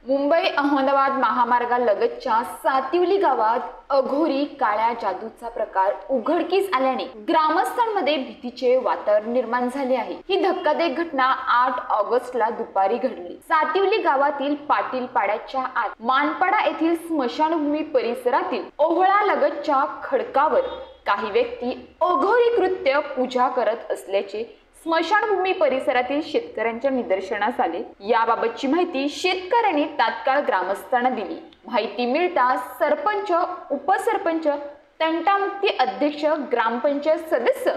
मुंबई अहमदाबाद महामार्गालगतच्या सातिवली गावात अघोरी काळ्या जादूचा प्रकार उघडकीस आल्याने ग्रामस्थांमध्ये भीतीचे वातावरण निर्माण झाले आहे। ही धक्कादायक घटना 8 ऑगस्टला दुपारी घडली। सातिवली गावातील पाटील पाड्याच्या आत मानपाडा येथील स्मशानभूमी परिसरातील ओहळा लगतच्या खडकावर काही व्यक्ती अघोरी कृत्य पूजा करत असल्याचे स्मशानभूमी परिसरातील शेतकऱ्यांच्या निदर्शनास आले। याबाबतची माहिती शेतकऱ्यांनी तात्काळ ग्रामस्थांना दिली। माहिती मिळताच सरपंच, उपसरपंच, तंटामुक्ती अध्यक्ष, ग्रामपंचायत सदस्य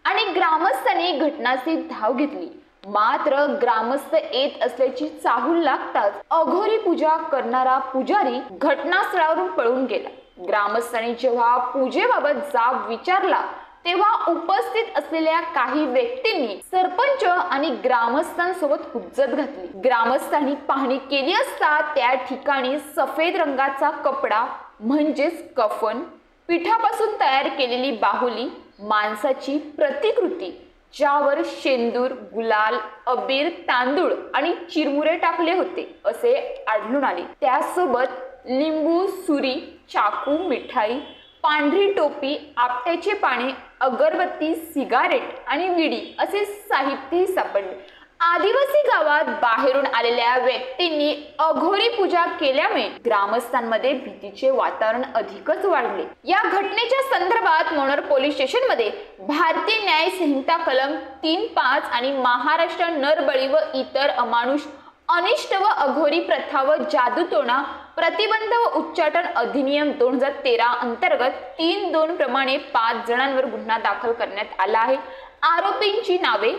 आणि ग्रामस्थांनी घटनास्थळी धाव घेतली। मात्र ग्रामस्थ येत असल्याची चाहूल लागताच अघोरी पूजा करणारा पुजारी घटनास्थळावरून पळून गेला। ग्रामस्थांनी जेव्हा पूजेबाबत जाब विचारला तेव्हा उपस्थित असलेल्या काही व्यक्तींनी सरपंच आणि ग्रामस्थांसोबत हुज्जत घातली। ग्रामस्थांनी पाहणी केली असता त्या ठिकाणी सफेद रंगाचा कपडा म्हणजेच कफन, पिठापासून तयार केलेली बाहुली, माणसाची प्रतिकृती ज्यावर शेंदूर, गुलाल, अबीर, तांदूळ आणि चिरमुरे टाकले होते असे आढळून आले। त्यासोबत लिंबू, सुरी, चाकू, मिठाई, पांढरी टोपी, आपट्याचे पाने, अगरबत्ती, सिगारेट आणि विडी असे साहित्यही सापडले। आदिवासी गावात बाहेरून आलेल्या व्यक्तींनी अघोरी पूजा केल्यामुळे ग्रामस्थांमध्ये भीतीचे वातावरण अधिकच वाढले। या घटनेच्या संदर्भात मनोर पोलीस स्टेशनमध्ये भारतीय न्याय संहिता कलम 3(5) आणि महाराष्ट्र नरबळी व इतर अमानुष, अनिष्ट व अघोरी प्रथा व जादूटोणा प्रतिबंध व उच्चाटन अधिनियम 2013 अंतर्गत 3(2) प्रमाणे 5 जणांवर गुन्हा दाखल करण्यात आला आहे। आरोपींची नावे: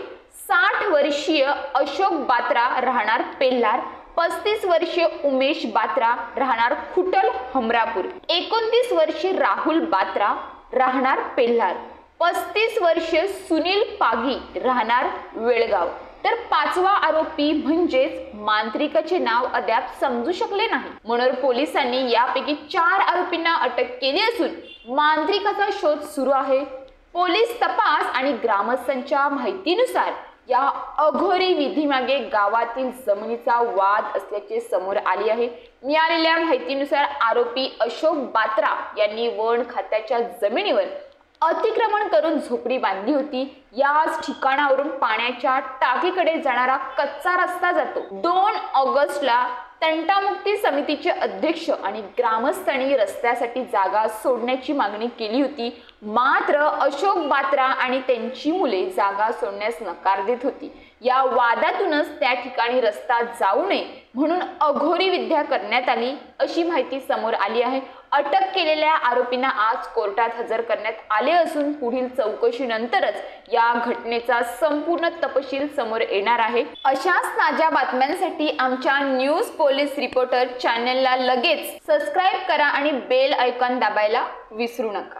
60 वर्षीय अशोक बात्रा राहणार पेल्हार, 35 वर्षीय उमेश बात्रा राहणार खुटल हमरापूर, 29 वर्षीय राहुल बात्रा राहणार पेल्हार, 35 वर्षीय सुनील पागी राहणार वेळगाव, तर 5वा आरोपी म्हणजेच मांत्रिकाचे नाव अद्याप समजू शकले नाही। मनोर पोलिसांनी यापैकी 4 आरोपींना अटक केली असून मांत्रिकाचा शोध सुरू आहे। पोलीस तपास आणि ग्रामस्थांच्या माहितीनुसार या अघोरी विधीमागे गावातील जमिनीचा वाद असल्याचे समोर आले आहे। मिळालेल्या माहितीनुसार आरोपी अशोक बात्रा यांनी वन खात्याच्या जमिनीवर अतिक्रमण करून झोपडी बांधली होती। याच ठिकाणावरून पाण्याच्या टाकीकडे जाणारा कच्चा रस्ता जातो। 2 ऑगस्टला तंटामुक्ती समितीचे अध्यक्ष आणि ग्रामस्थांनी रस्त्यासाठी जागा सोडण्याची मागणी केली होती। मात्र अशोक बात्रा आणि त्यांची मुले जागा सोडण्यास नकार देत होती। या वादातूनच त्या ठिकाणी रस्ता जाऊ नये म्हणून अघोरी विद्या करण्यात आली अशी माहिती समोर आली आहे। अटक केलेल्या आरोपींना आज कोर्टात हजर करण्यात आले असून पुढील चौकशीनंतरच या घटनेचा संपूर्ण तपशील समोर येणार आहे। अशाच ताज्या बातम्यांसाठी आमच्या न्यूज पोलीस रिपोर्टर चॅनलला लगेच सबस्क्राइब करा आणि बेल आयकॉन दाबायला विसरू नका।